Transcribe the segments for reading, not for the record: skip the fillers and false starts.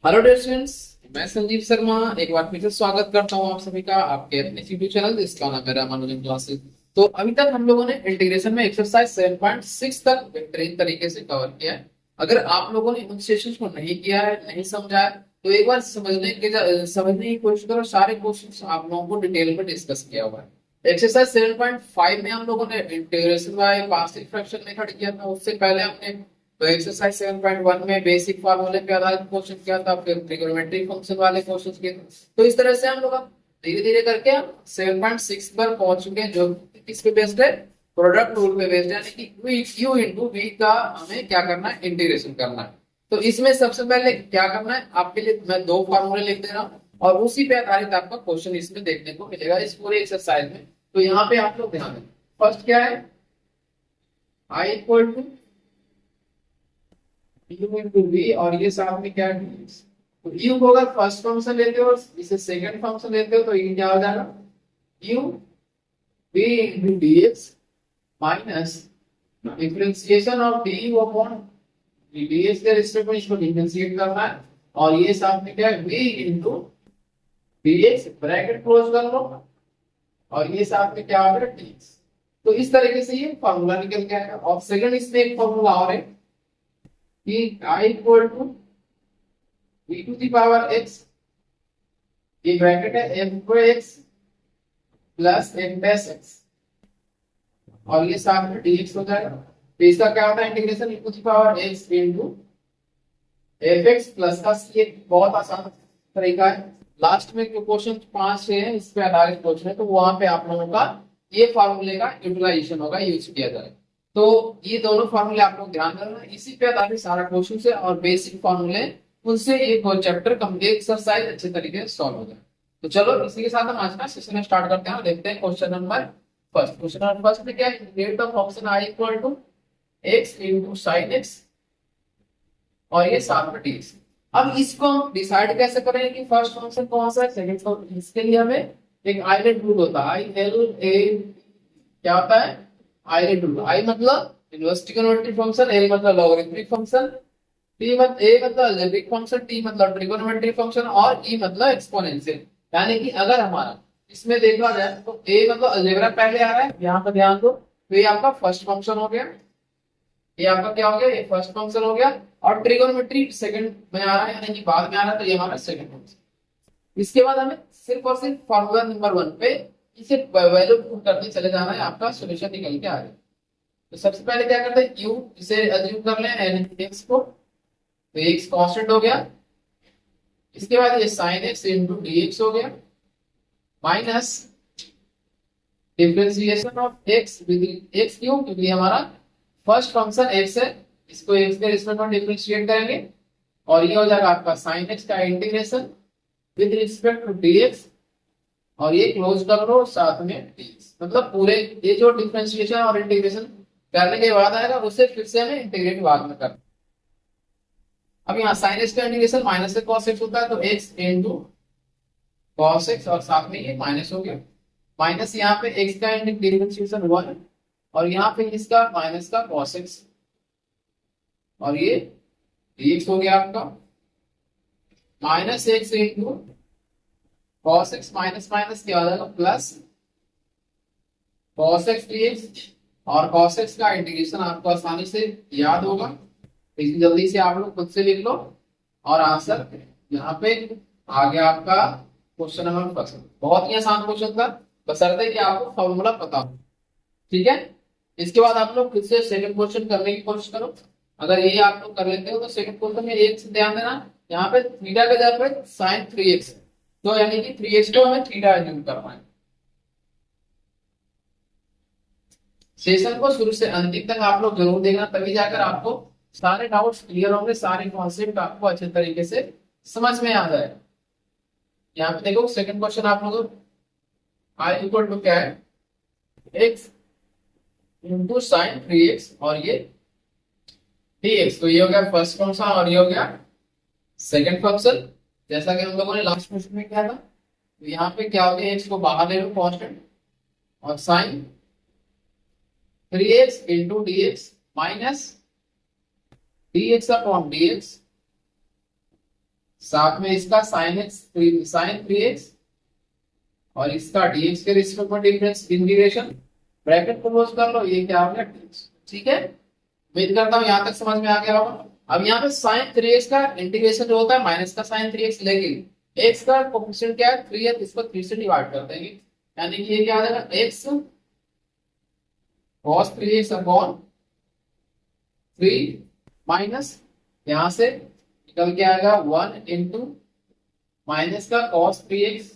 Hello dear students. मैं संजीव शर्मा एक बार फिर से स्वागत करता हूं आप सभी का आपके अपने यूट्यूब चैनल जिसका नाम है रामानुजन क्लासेस। तो अभी तक हम लोगों ने इंटीग्रेशन में एक्सरसाइज 7.6 तक बेहतरीन तरीके से कवर किया है। अगर आप लोगों ने उन सेशंस को नहीं किया है, नहीं समझा है, तो एक बार समझने की कोशिश करो। सारे क्वेश्चंस आप लोगों को डिटेल में डिस्कस किया हुआ है। एक्सरसाइज 7.5 में हम लोगों ने integration by partial fraction method किया था। उससे पहले हमने तो एक्सरसाइज 7.1 में बेसिक फार्मूले पे आधारित क्वेश्चन किया था, फिर ट्रिग्नोमेट्री फंक्शन वाले क्वेश्चन किए थे। तो इस तरह से हम लोग धीरे धीरे करके 7.6 पर पहुंच चुके हैं, जो किस पे बेस्ड है, प्रोडक्ट रूल पे बेस्ड है, यानी कि u इंटू v का हमें क्या करना है, इंटीग्रेशन करना है। तो इसमें सबसे पहले क्या करना है, आपके लिए मैं दो फार्मूले लिख दे रहा हूँ और उसी पे आधारित आपका क्वेश्चन इसमें देखने को मिलेगा इस पूरे एक्सरसाइज में। तो यहाँ पे आप लोग ध्यान दें। फर्स्ट क्या है, i equal to u into v, और ये साथ में क्या है, तो यू को अगर फर्स्ट फंक्शन लेते हो और इसे सेकंड फंक्शन लेते हो तो ये क्या हो जाएगा, u v into d x minus differentiation of d u upon d x के रिस्पेक्ट में इसको डिफरेंशिएट करना है। और ये साथ में क्या है, v into d x, bracket close कर लो, और ये साथ में क्या होगा, डी एक्स। तो इस तरीके से ये फॉर्मूला निकल के आएगा। और सेकंड इसमें एक फॉर्मूला और है कि i equal to v to the power x, ये ब्रैकेट है f को x plus f dash x, और ये साथ में dx हो जाएगा। तो इसका क्या होता है, integration e to the power x into fx plus का c। ये बहुत आसान तरीका है। लास्ट में जो क्वेश्चन 5 है इस पे आधारित क्वेश्चन है, तो वहां पे आप लोगों का ये फार्मूले का यूटिलाइजेशन होगा, यूज किया जाएगा। तो ये दोनों फार्मूले आप लोग ध्यान रखना, इसी पे आधारित सारा क्वेश्चन है और बेसिक फार्मूले, उनसे एक और चैप्टर कंप्लीट एक्सरसाइज अच्छे तरीके से सॉल्व हो जाए। तो चलो इसी के साथ हम आज का सेशन स्टार्ट करते हैं। देखते हैं question number first. Question number first में क्या है, integrate the function i equal to x into sin x, और ये साथ में dx। अब इसको हम डिसाइड कैसे करेंगे कि फर्स्ट फंक्शन कौन सा है, सेकंड फंक्शन। इसके लिए हमें एक आइलेट रूल होता है, आई एल ए, क्या होता है, आइलेट रूल। आई मतलब इनवर्स ट्रिगोनोमेट्रिक फंक्शन, एल मतलब लॉगरिथमिक फंक्शन, टी मतलब ए मतलब अलजेब्रिक फंक्शन, टी मतलब ट्रिगोनोमेट्रिक फंक्शन, और ई मतलब एक्सपोनेंशियल। यानी कि अगर हमारा इसमें देखा जाए तो ए मतलब अलजेब्रा पहले आ रहा है, यहाँ पर ध्यान दो। तो ये आपका फर्स्ट फंक्शन हो गया, ये आपका क्या हो गया, ये फर्स्ट फंक्शन हो गया। और ट्रिगोनोमेट्री सेकंड में आ रहा है, यानी कि बाद में आ रहा है, तो ये हमारा सेकंड फंक्शन। इसके बाद हमें सिर्फ और सिर्फ फॉर्मूला नंबर 1 पे इसे वैल्यू पुट करते चले जाना है, आपका सॉल्यूशन निकल के आ जाए। तो सबसे पहले क्या करते हैं, u इसे अज्यूम कर लें एन एक्स को, तो x कांस्टेंट हो गया। इसके बाद ये sin x into d x हो गया, minus differentiation of x with x, क्यों, क्योंकि हमारा फर्स्ट फंक्शन x है, इसको x के रिस्पेक्ट में डिफरेंशिएट करेंगे। और ये हो जाएगा आपका sin x का integration with respect to dx, और ये क्लोज कर लो साथ में dx। मतलब पूरे ये जो डिफरेंशिएशन और इंटीग्रेशन करने के बाद आएगा, उससे फिर से हमें इंटीग्रेट बाद में करना। अब यहाँ sin x का इंटीग्रेशन माइनस से cos x होता है, तो x इंटू cos x, और साथ में ये माइनस हो गया। माइनस यहाँ पे x का डिफरेंशिएशन 1, और यहाँ पे इसका माइनस का cos x, और ये dx हो गया आपका minus x into cos x, minus minus क्या हो जाएगा, प्लस cos x dx। और cos x का इंटीग्रेशन आपको आसानी से याद होगा, इसे जल्दी से आप लोग खुद से लिख लो। और आंसर यहाँ पे आ गया आपका क्वेश्चन नंबर फर्स्ट। बहुत ही आसान क्वेश्चन था, बशर्ते कि आपको फॉर्मूला पता हो। ठीक है, इसके बाद आप लोग फिर से सेकंड क्वेश्चन करने की कोशिश करो। अगर ये आप लोग कर लेते हो तो सेकंड क्वेश्चन में एक से ध्यान देना, यहाँ पे थीटा के जगह पे sin 3x, तो यानी कि 3x को हमें थीटा एज्यूम करना है। सेशन को शुरू से अंतिम तक आप लोग जरूर देखना, तभी जाकर आपको सारे डाउट्स क्लियर होंगे, सारे कॉन्सेप्ट आपको अच्छे तरीके से समझ में आ जाए। यहाँ पे देखो सेकंड क्वेश्चन आप लोग i इक्वल टू क्या है, x इंटू साइन 3x, और ये dx। तो ये हो गया फर्स्ट फंक्शन और ये हो गया सेकंड फंक्शन, जैसा कि हम लोगों ने लास्ट क्वेश्चन में किया था। तो यहाँ पे क्या हो गया, x को बाहर ले लो कांस्टेंट, और sine 3x into dx minus dx upon dx साथ में इसका साइन 3x और इसका dx के रिस्पेक्ट में डिफरेंस इंटीग्रेशन, ब्रैकेट क्लोज कर लो, ये क्या हो गया dx। ठीक है, उम्मीद करता हूं यहां तक समझ में आ गया होगा। अब यहाँ पे साइन 3x का इंटीग्रेशन जो होता है माइनस का साइन 3x, लेकिन x का कोफिशिएंट क्या है 3 है, तो इसको 3 से डिवाइड कर देंगे, यानी कि ये क्या आ जाएगा x cos 3x upon 3 minus यहां से निकल के आएगा 1 इंटू माइनस का cos 3x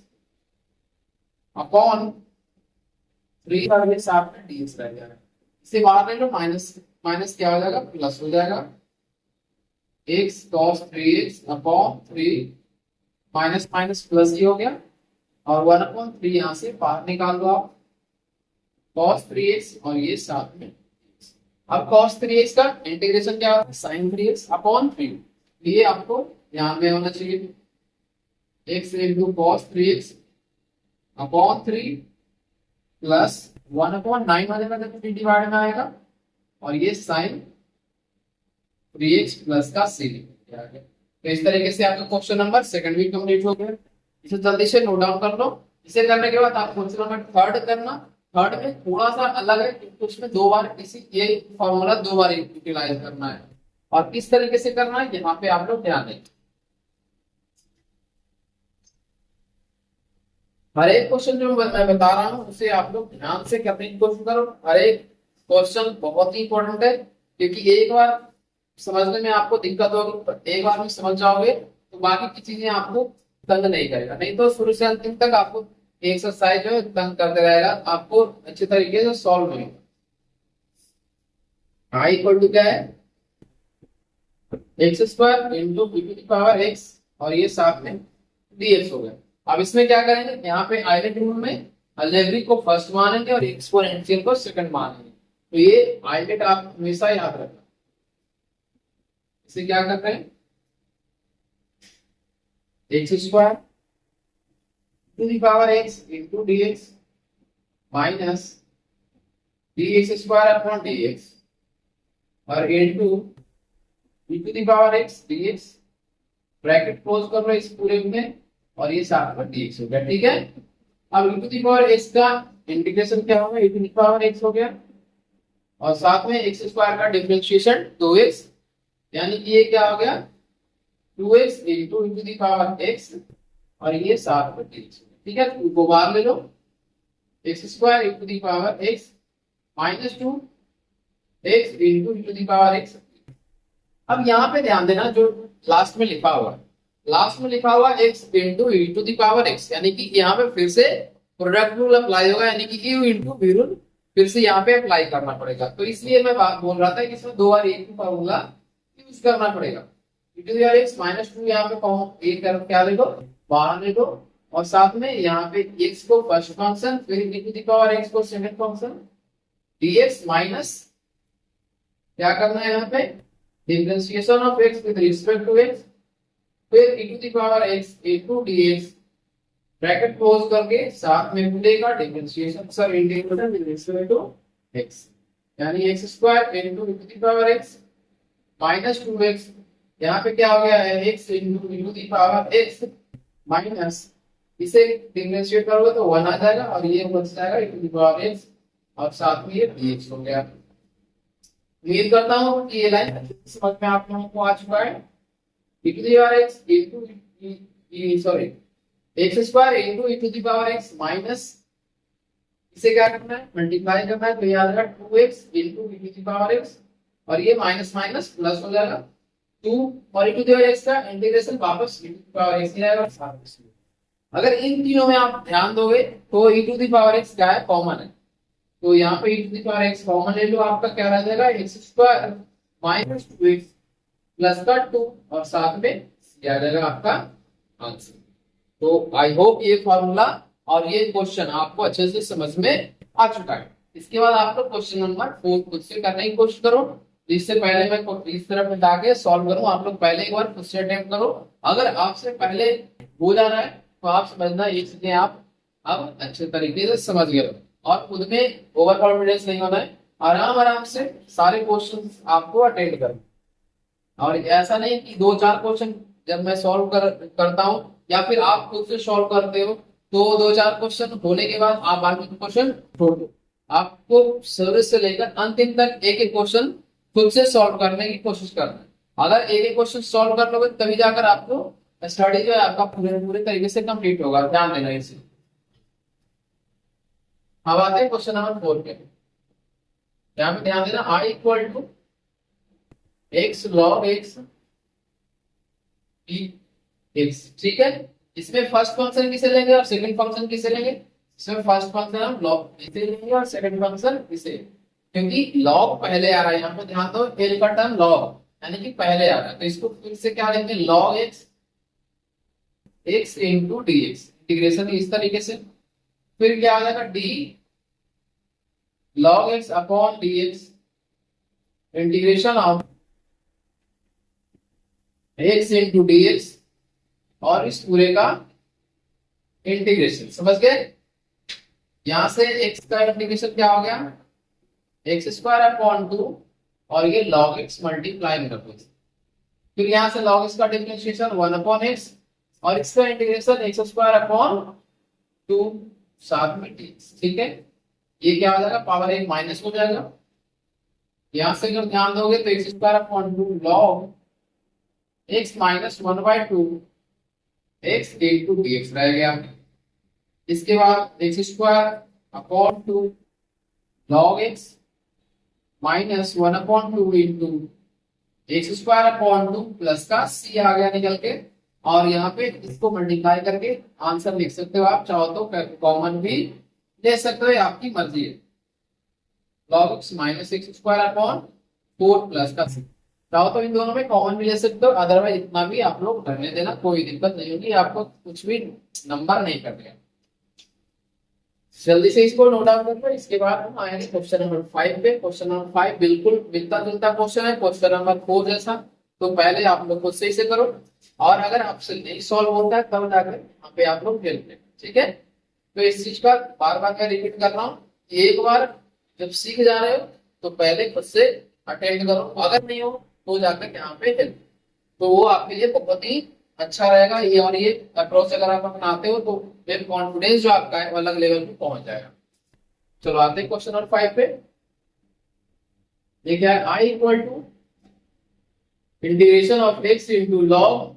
अपॉन 3 का ये साथ में dx रह जाएगा, इसे बाहर ले लो, माइनस माइनस क्या हो जाएगा प्लस हो जाएगा, x cos 3x upon 3 minus minus plus ही हो गया, और 1 अपॉन 3 यहां से बाहर निकाल दो आप, cos 3x और ये साथ में। अब cos 3x का इंटीग्रेशन क्या होगा sin 3x अपॉन 3, ये आपको ध्यान में होना चाहिए, x into cos 3x upon 3 plus 1 upon 9 आ जाएगा जब डिवाइड में आएगा, और ये sin 3x प्लस का सीरीज। तो इस तरीके से आपका क्वेश्चन नंबर सेकंड भी कंप्लीट हो गया। इसे जल्दी से नोट डाउन कर लो। इसे करने के बाद आप क्वेश्चन नंबर थर्ड करना। थर्ड में थोड़ा सा अलग है, क्योंकि उसमें दो बार इसी ये फॉर्मूला दो बार यूटिलाइज करना है, और किस तरीके से करना है यहाँ पे आप लोग ध्यान दें। हर एक क्वेश्चन जो मैं बता रहा हूँ उसे आप लोग ध्यान से करने की कोशिश करो। हर एक क्वेश्चन बहुत ही इंपॉर्टेंट है, क्योंकि एक बार समझने में आपको दिक्कत होगी, एक बार में समझ जाओगे तो बाकी की चीजें आपको तंग नहीं करेगा, नहीं तो शुरू से अंतिम तक आपको एक्सरसाइज जो है तंग करते रहेगा, आपको अच्छे तरीके से सॉल्व नहीं होगा। आई इक्वल टू क्या है x square into b to the power x, और ये साथ में dx हो गया। अब इसमें क्या करेंगे, यहाँ पे आइडेंटिटी रूल में अलजेब्रिक को फर्स्ट मानेंगे और एक्सपोनेंशियल को सेकंड मानेंगे। तो ये आइडेंटिटी आप हमेशा याद रखना। इसे क्या करते हैं x square to the power x into dx minus dx square upon dx और into e to the power x dx, bracket close कर लो इस पूरे में, और ये साथ में dx हो गया। ठीक है, अब e to the power x का इंटीग्रेशन क्या होगा, e to the power x हो गया, और साथ में x स्क्वायर का डिफरेंशिएशन 2x, यानी कि ये क्या हो गया 2x into e to the power x, और ये साथ में dx। ठीक है, तो बाहर ले लो, x square e to the power x minus 2x into e to the power x। अब यहाँ पे ध्यान देना, जो लास्ट में लिखा हुआ है, लास्ट में लिखा हुआ x into e to the power x, यानी कि यहाँ पे फिर से प्रोडक्ट रूल अप्लाई होगा, यानी कि u इंटू v रूल फिर से यहाँ पे अप्लाई करना पड़ेगा। तो इसलिए मैं बात बोल रहा था कि इसमें दो बार एक ही फॉर्मूला यूज करना पड़ेगा। e to the power x minus 2 यहाँ पे एक कर क्या ले दो, बाहर ले दो, और साथ में यहाँ पे x को फर्स्ट फंक्शन, फिर e to the power x को सेकंड फंक्शन, dx माइनस क्या करना है यहाँ पे differentiation of x with respect to x, फिर e to the power x into dx, bracket close करके साथ में मिलेगा differentiation sir integration with respect to x, यानी x square into e to the power x minus 2x, यहाँ पे क्या हो गया है x into e to the power x minus, इसे डिफरेंशिएट करोगे तो 1 आ जाएगा, और ये बच जाएगा e to the power x, और साथ में ये dx हो गया। उम्मीद करता हूँ कि ये लाइन समझ में आप लोगों को आ चुका है। e to the power x into sorry x square into e to the power x minus, इसे क्या करना है मल्टीप्लाई करना है, तो याद रखना 2x into e to the power x, और ये माइनस माइनस प्लस हो जाएगा 2, और e to the power x का इंटीग्रेशन वापस e to the power x ही आएगा साथ में। अगर इन तीनों में आप ध्यान दोगे तो e to the power x क्या है कॉमन है, तो यहाँ पे e to the power x common ले लो, आपका क्या रह जाएगा x square minus 2x plus का 2, और साथ में क्या रहेगा आपका आंसर। तो आई होप ये फॉर्मूला और ये क्वेश्चन आपको अच्छे से समझ में आ चुका है। इसके बाद आप लोग क्वेश्चन नंबर 4 खुद से करने की कोशिश करो, जिससे पहले मैं इस तरफ मिटा के सॉल्व करूं, आप लोग पहले एक बार खुद से अटेम्प्ट करो। अगर आपसे पहले हो जा रहा है तो आप समझना ये चीजें आप अब अच्छे तरीके से समझ गए, और खुद में ओवर कॉन्फिडेंस नहीं होना है, आराम आराम से सारे क्वेश्चन आपको अटेंड करना, और ऐसा नहीं कि 2-4 क्वेश्चन जब मैं सॉल्व करता हूँ या फिर आप खुद से सॉल्व करते हो तो दो चार क्वेश्चन होने के बाद आप बाकी क्वेश्चन छोड़ दो। आपको शुरू से लेकर अंतिम तक एक एक क्वेश्चन खुद से सॉल्व करने की कोशिश करना है। अगर एक एक क्वेश्चन सॉल्व कर लोगे तभी जाकर आपको स्टडी जो है आपका पूरे पूरे तरीके से कंप्लीट होगा। ध्यान देना इसे। अब आते हैं क्वेश्चन नंबर 4 पे। यहाँ पे ध्यान देना i equal to x log x x. ठीक है, इसमें फर्स्ट फंक्शन किसे लेंगे और सेकंड फंक्शन किसे लेंगे? इसमें फर्स्ट फंक्शन हम लॉग इसे लेंगे और सेकंड फंक्शन इसे, क्योंकि लॉग पहले आ रहा है। यहाँ पे ध्यान दो, एल का टर्म लॉग यानी कि पहले आ रहा है, तो इसको फिर से क्या लेंगे? Log x x into d x. Integration इस तरीके से, फिर क्या आ जाएगा? D log x upon d x integration of x into d x, और इस पूरे का इंटीग्रेशन। समझ गए? यहां से x का इंटीग्रेशन क्या हो गया? एक्स स्क्वायर अपॉन 2 और ये log x मल्टीप्लाई में रखो। फिर यहां से log x का डिफरेंशिएशन 1 अपॉन x और इसका इंटीग्रेशन एक्स स्क्वायर अपॉन 2 साथ में dx। ठीक है, ये क्या हो जाएगा? पावर एक माइनस हो जाएगा। यहां से अगर ध्यान दोगे तो x square upon 2 log x minus 1/2 x into dx रह गया। इसके बाद x square upon 2 log x minus 1/2 into x square upon 2 plus का c आ गया निकल के, और यहाँ पे इसको मल्टीप्लाई करके आंसर लिख सकते हो। आप चाहो तो कॉमन भी ले सकते हो, आपकी मर्जी है। log x minus x square upon 4 plus का c, चाहो तो इन दोनों में कॉमन भी ले सकते हो, अदरवाइज इतना भी आप लोग करने देना, कोई दिक्कत नहीं होगी, आपको कुछ भी नंबर नहीं कटेगा। जल्दी से इसको नोट डाउन कर लो। इसके बाद हम आएंगे क्वेश्चन नंबर 5 पे। क्वेश्चन नंबर 5 बिल्कुल मिलता जुलता क्वेश्चन है क्वेश्चन नंबर 4 जैसा, तो पहले आप लोग खुद से इसे करो, और अगर आपसे नहीं सॉल्व होता है तब जाकर यहाँ पे आप लोग हेल्प लें। ठीक है, तो इस चीज का बार बार मैं रिपीट कर रहा हूँ। एक बार जब सीख जा रहे हो तो पहले खुद से अटेंड करो, अगर नहीं हो तो जाकर यहाँ पे हेल्प, तो वो आपके लिए बहुत ही अच्छा रहेगा। ये और ये अप्रोच अगर आप अपनाते हो तो फिर कॉन्फिडेंस जो आपका है वो अलग लेवल पे पहुंच जाएगा। चलो आते हैं क्वेश्चन नंबर 5 पे। ये क्या है? i equal to integration of x into log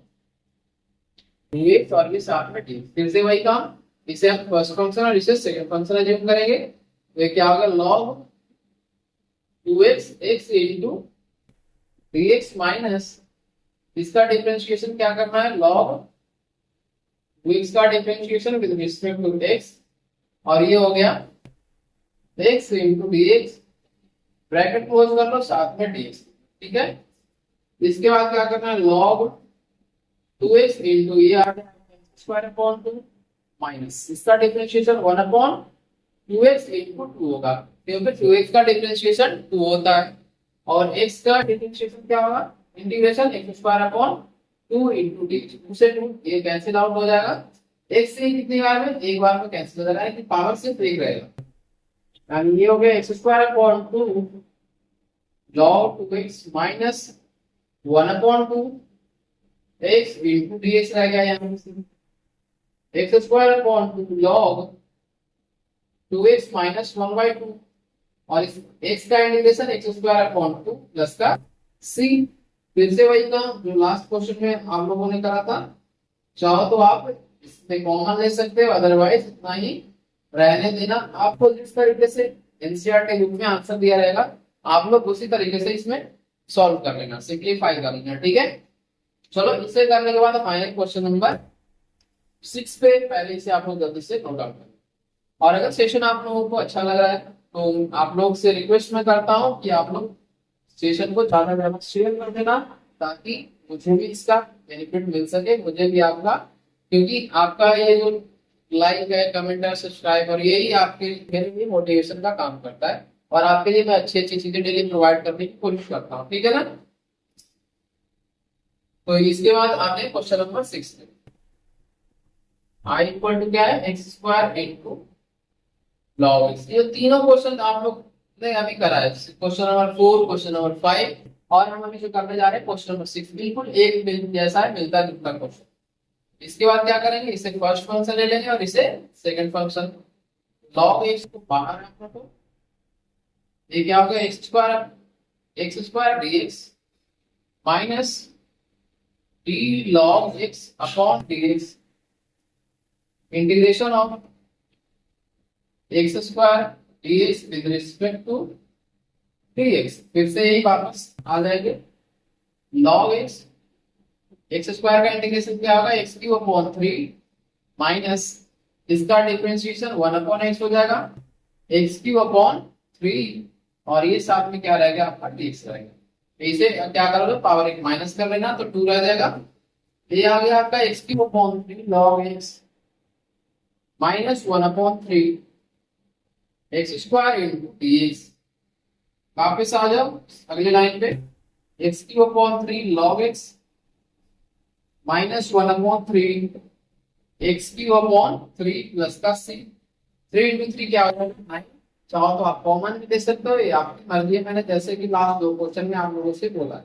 dx और ये साथ में dx। फिर से वही काम, इसे हम फर्स्ट फंक्शन और इसे सेकंड फंक्शन अज्यूम करेंगे। तो ये क्या होगा? Log 2x x into dx minus इसका डिफरेंशिएशन क्या करना है? log 2x का differentiation with respect to x, और ये हो गया x into dx, bracket close कर लो, साथ में dx। ठीक है, इसके बाद क्या करना है? log 2x इंटू ये आ गया स्क्वायर अपॉन 2 माइनस इसका डिफरेंशिएशन 1 अपॉन 2x इंटू 2 होगा, क्योंकि 2x का डिफरेंशिएशन 2 होता है और x का डिफरेंशिएशन क्या होगा? Integration x square upon 2 into D, 2 से 2 ये कैंसिल आउट हो जाएगा। x से कितनी बार में? एक बार में कैंसिल हो जाएगा, कि पावर सिर्फ एक रहेगा। यानी ये हो गया x square upon 2 log 2x minus 1 upon 2 x into dx रह गया। यहाँ पे x square upon 2 log 2x minus 1/2 और इस x का integration x square upon 2 plus का c। फिर से वही काम जो लास्ट क्वेश्चन में आप लोगों ने करा था, चाहो तो आप इसमें कॉमन ले सकते हो, अदरवाइज इतना ही रहने देना। आपको जिस तरीके से एनसीईआरटी बुक में आंसर दिया रहेगा आप लोग उसी तरीके से इसमें सॉल्व कर लेना, सिंप्लीफाई कर लेना। ठीक है, चलो इसे करने के बाद हम आए क्वेश्चन नंबर 6 पे। पहले इसे आप लोग जल्दी से नोट आउट करें, और अगर सेशन आप लोगों को अच्छा लग रहा है तो आप लोग से रिक्वेस्ट मैं करता हूँ कि आप लोग सेशन को ज्यादा ज्यादा शेयर कर देना, ताकि मुझे भी इसका बेनिफिट मिल सके, मुझे भी आपका, क्योंकि आपका ये जो लाइक है, कमेंट है, सब्सक्राइब, और यही आपके मेरे लिए मोटिवेशन का काम करता है, और आपके लिए मैं अच्छी अच्छी चीजें डेली प्रोवाइड करने की कोशिश करता हूँ। ठीक है ना? तो इसके बाद आते हैं क्वेश्चन नंबर 6 में। i इक्वल टू क्या है? X square into log x. ये तीनों क्वेश्चन आप लोग ने अभी करा है, क्वेश्चन नंबर 4, क्वेश्चन नंबर 5 और हम अभी जो करने जा रहे हैं क्वेश्चन नंबर 6, बिल्कुल एक जैसा है, मिलता जुलता क्वेश्चन। इसके बाद क्या करेंगे, इसे फर्स्ट फंक्शन ले लेंगे और इसे सेकंड फंक्शन। log x को बाहर रखना, तो ये क्या हो गया, x square dx minus d log x upon dx integration of x square dx with respect to dx। फिर से यही वापस आ जाएंगे, log x, एक्स स्क्वायर का इंटीग्रेशन क्या होगा, एक्स क्यूब अपॉन 3 माइनस इसका डिफरेंशिएशन 1/x हो जाएगा, एक्स क्यूब अपॉन 3, और ये साथ में क्या रहेगा आपका dx रहेगा। इसे क्या करोगे, पावर एक माइनस कर लेना तो 2 रह जाएगा। ये आ गया आपका x cube upon 3 log x minus 1/3 x square into dx। वापस आ जाओ अगले लाइन पे, x cube upon 3 log x minus 1/3 x cube upon 3 plus का c। 3 इंटू 3 क्या हो जाएगा 9। चाहो तो आप कॉमन भी दे सकते हो, ये आपकी मर्जी है। मैंने जैसे कि लास्ट दो क्वेश्चन में आप लोगों से बोला है,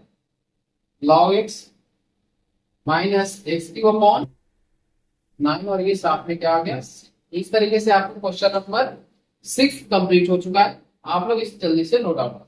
log x minus x cube upon 9, और ये साथ में क्या आ गया। इस तरीके से आपको क्वेश्चन नंबर 6 कंप्लीट हो चुका है। आप लोग इसे जल्दी से नोट आउट।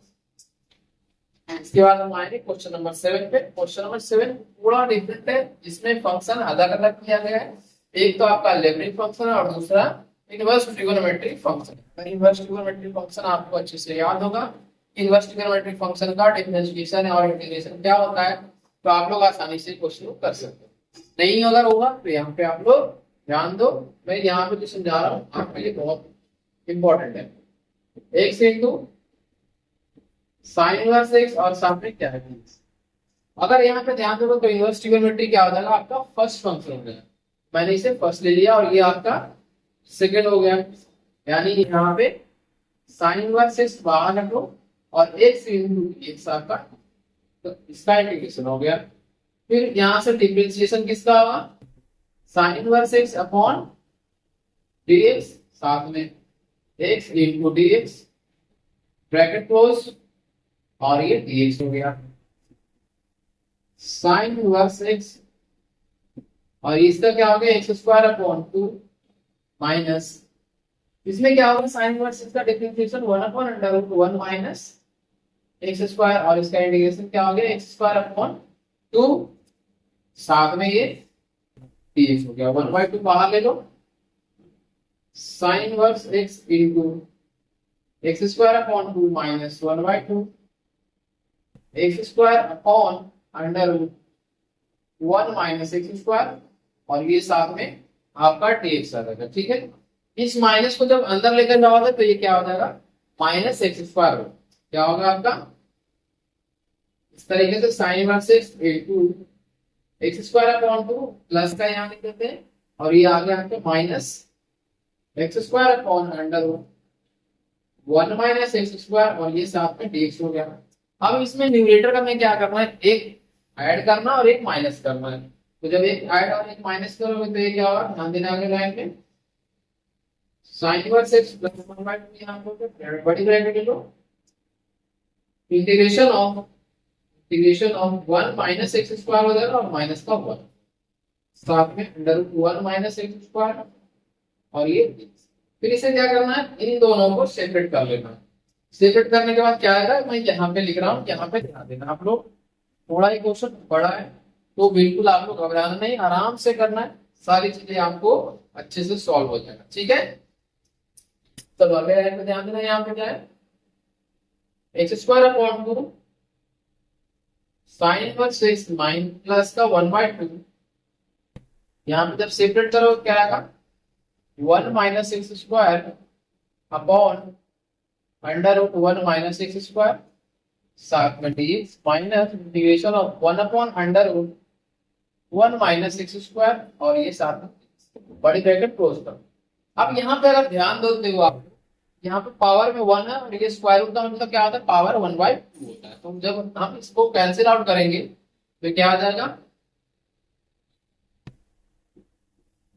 इसके बाद हम आएंगे क्वेश्चन नंबर 7 पे। क्वेश्चन नंबर 7 थोड़ा डिफरेंट है, इसमें फंक्शन अलग अलग किया गया है। एक तो आपका लेबनिज फंक्शन है और दूसरा inverse trigonometric function. Inverse trigonometric function आपको अच्छे से याद होगा। इनवर्स ट्रिगोनोमेट्रिक फंक्शन का डिफरेंशिएशन और इंटीग्रेशन क्या होता है, तो आप लोग आसानी से क्वेश्चन कर सकते हो। नहीं अगर होगा तो यहाँ पे आप लोग ध्यान दो, मैं यहाँ पे जो समझा रहा हूँ आपके लिए बहुत इंपॉर्टेंट है। X into sine inverse x और साथ में क्या है, अगर यहाँ पे ध्यान दोगे तो इनवर्स ट्रिगोनोमेट्री क्या हो जाएगा, आपका फर्स्ट फंक्शन हो जाएगा। मैंने इसे फर्स्ट ले लिया और ये आपका सेकंड हो गया, यानी यहाँ पे साइन इनवर्स एक्स बाहर रखो और एक्स इंटू एक्स आपका, तो इसका इंटीग्रेशन हो गया। फिर यहाँ से डिफरेंशिएशन किसका होगा, sine inverse x upon dx, साथ में x into dx bracket close, और ये dx हो गया साइन इनवर्स x, और इसका क्या हो गया एक्स स्क्वायर अपॉन 2 माइनस, इसमें क्या होगा साइन इनवर्स x का डिफरेंशिएशन 1/√1 माइनस एक्स स्क्वायर, और इसका इंटीग्रेशन क्या हो गया एक्स स्क्वायर अपॉन 2, साथ में ये dx हो गया। 1/2 बाहर ले लो, sine inverse x into x square upon 2 minus 1/2 x square upon √1 minus x square, और ये साथ में आपका dx आ जाएगा। ठीक है, इस माइनस को जब अंदर लेकर जाओगे तो ये क्या हो जाएगा माइनस एक्स स्क्वायर, क्या होगा आपका इस तरीके से sign inverse x into x square upon 2 plus का यहाँ लिख देते हैं, और ये आ गया आपका minus x square upon √1 minus x square, और ये साथ में dx हो गया। अब इसमें न्यूमरेटर का हमें क्या करना है, एक ऐड करना और एक माइनस करना है। तो जब एक ऐड और एक माइनस करोगे तो ये क्या होगा, ध्यान देना आगे लाइन में, साइन इनवर्स एक्स प्लस 1/2 यहाँ पर बड़ी ब्रैकेट ले लो, integration of 1 minus x square हो जाएगा और माइनस का 1, साथ में √1 माइनस एक्स स्क्वायर, और ये फिर इसे क्या करना है, इन दोनों को सेपरेट कर लेना है। सेपरेट करने के बाद क्या आएगा, मैं यहाँ पे लिख रहा हूँ, यहाँ पे ध्यान देना। आप लोग थोड़ा ही क्वेश्चन बड़ा है तो बिल्कुल आप लोग घबराना नहीं, आराम से करना है, सारी चीजें आपको अच्छे से सॉल्व हो जाएगा। ठीक है, तो अगले लाइन पे ध्यान देना, यहाँ पे क्या है x square upon 2 sign inverse x mine plus का 1/2, यहाँ पे जब सेपरेट करो क्या आएगा 1 minus x square upon √1 minus x square, साथ में dx minus integration of 1/√1 minus x square, और ये साथ में बड़ी ब्रैकेट क्लोज करो। अब यहाँ पे अगर ध्यान देते हो आप, यहाँ पे पावर में 1 है और ये स्क्वायर रूट का मतलब क्या होता है, पावर 1/2 होता है। तो जब हम इसको कैंसिल आउट करेंगे तो क्या आ जाएगा,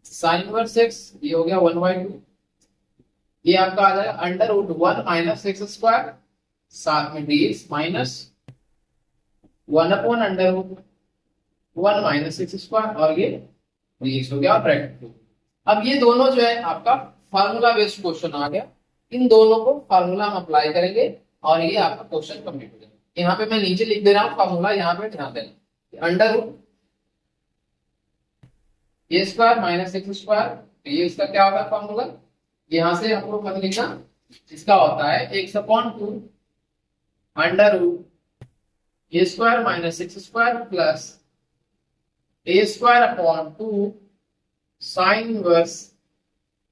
साइन इनवर्स एक्स ये हो गया 1/2, ये आपका आ जाएगा √1 माइनस एक्स स्क्वायर, साथ में dx minus 1/√1 minus x square, और ये dx हो गया ब्रैकेट। अब ये दोनों जो है आपका फार्मूला बेस्ड क्वेश्चन आ गया, इन दोनों को फार्मूला हम अप्लाई करेंगे और ये आपका क्वेश्चन कंप्लीट हो जाएगा। यहाँ पे मैं नीचे लिख दे रहा हूँ फार्मूला, यहाँ पे ध्यान देना, अंडर ए स्क्वायर माइनस एक्स स्क्वायर, तो ये इसका क्या होगा फॉर्मूला, यहां से आपको पता लिखना, इसका होता है x upon two under root a square minus x square plus a square upon two sine inverse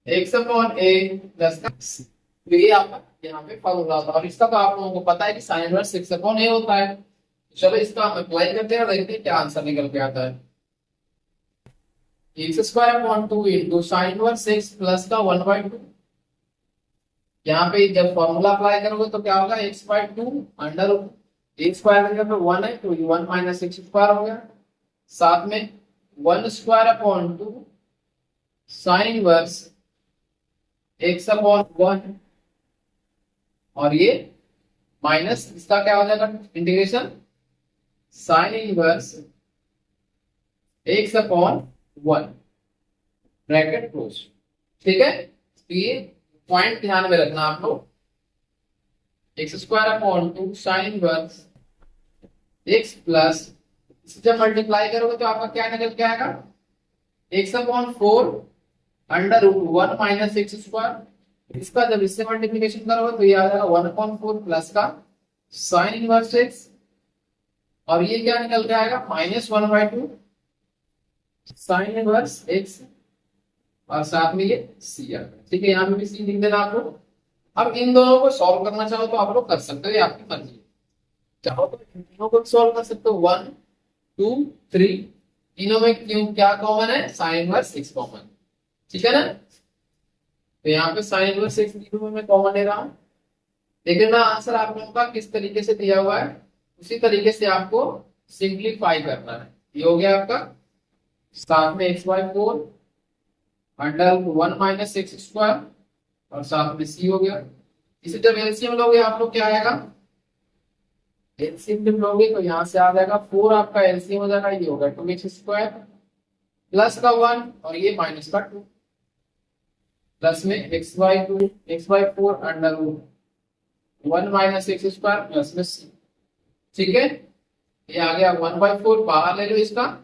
x upon a plus, तो ये आपका यहाँ पे फॉर्मूला होता है। और इसका तो आप लोगों को पता है कि साइन इनवर्स एक्स अपॉन ए होता है। चलो इसका हम अप्लाई करते हैं और देखते हैं क्या आंसर निकल के आता है। X square upon two into sine inverse x plus का 1/2, यहाँ पे जब फॉर्मूला अप्लाई करोगे तो क्या होगा, x/2 अंडर ए स्क्वायर का तो 1 है, तो ये 1 माइनस एक्स स्क्वायर हो गया, साथ में 1 square upon two sine inverse x upon 1, और ये माइनस इसका क्या हो जाएगा integration sign inverse x upon 1 bracket close. ठीक है, तो ये पॉइंट ध्यान में रखना आप लोग, x square upon two sine inverse x plus, जब मल्टीप्लाई करोगे तो आपका क्या निकल के आएगा, x upon 4 under root 1 minus x square, इसका जब इससे मल्टीप्लिकेशन करोगे तो ये आ जाएगा 1/4 प्लस का साइन इनवर्स एक्स, और ये क्या निकल के आएगा -1/2 साइन इनवर्स एक्स, और साथ में ये सी आ गया। ठीक है, यहाँ पे भी सी लिख देना आप लोग। अब इन दोनों को सॉल्व करना चाहो तो आप लोग कर सकते हो, ये आपकी मर्जी है। चाहो तो इन दोनों को सॉल्व कर सकते हो, 1 2 3, तीनों में क्यों क्या कॉमन है, साइन इनवर्स एक्स कॉमन। ठीक है ना, तो यहाँ पे साइन इनवर्स एक्स तीनों में मैं कॉमन ले रहा हूँ। लेकिन ना आंसर आप लोगों का किस तरीके से दिया हुआ है, उसी तरीके से आपको सिंप्लीफाई करना है। ये हो गया आपका, साथ में x/4 under 1 minus x square, और साथ में c हो गया। इसे जब एलसीएम लोगे आप लोग क्या आएगा, एलसीएम जब लोगे तो यहाँ से आ जाएगा 4, आपका एलसीएम हो जाएगा, ये होगा 2x स्क्वायर प्लस का 1 और ये माइनस का 2, प्लस में x/4 under 1 minus x square plus में c। ठीक है, ये आ गया 1/4, बाहर ले लो इसका,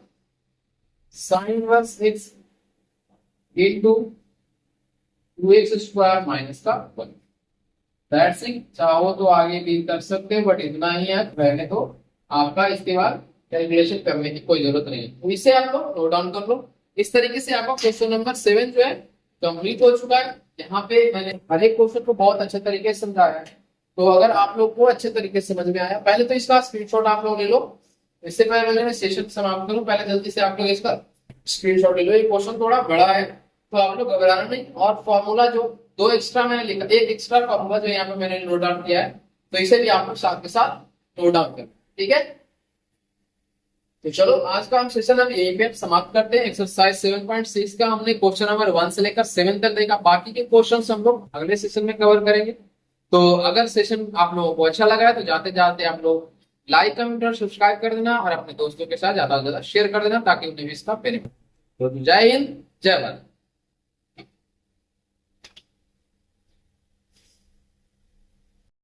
sign inverse x into 2x square minus का 1। That's it. चाहो तो आगे भी कर सकते हो, बट इतना ही है, पहले तो आपका इसके बाद कैलकुलेशन करने की कोई जरूरत नहीं है, तो इसे आप लोग नोट डाउन कर लो। इस तरीके से आपका क्वेश्चन नंबर 7 जो है कंप्लीट हो चुका है। यहाँ पे मैंने हर एक क्वेश्चन को बहुत अच्छे तरीके से समझाया है, तो अगर आप लोग को अच्छे तरीके से समझ में आया, पहले तो इसका स्क्रीनशॉट आप लोग ले लो। इससे पहले मैं सेशन समाप्त करूं, पहले जल्दी से आप लोग इसका स्क्रीनशॉट ले लो। ये क्वेश्चन थोड़ा बड़ा है, तो आप लोग घबराना नहीं। और फॉर्मूला जो 2 एक्स्ट्रा मैंने लिखा, एक एक्स्ट्रा फॉर्मूला जो यहाँ पे मैंने नोट डाउन किया है, तो इसे भी आप लोग साथ के साथ नोट डाउन करें। ठीक है, तो चलो आज का हम सेशन हम यहीं पे समाप्त करते हैं। एक्सरसाइज 7.6 का हमने क्वेश्चन नंबर 1 से लेकर 7 तक देखा, बाकी के क्वेश्चंस हम लोग अगले सेशन में कवर करेंगे। तो अगर सेशन आप लोगों को अच्छा लगा है तो जाते जाते आप लोग लाइक कमेंट और सब्सक्राइब कर देना, और अपने दोस्तों के साथ ज्यादा से ज्यादा शेयर कर देना, ताकि उन्हें भी इसका बेनिफिट। तो जय हिंद, जय भारत।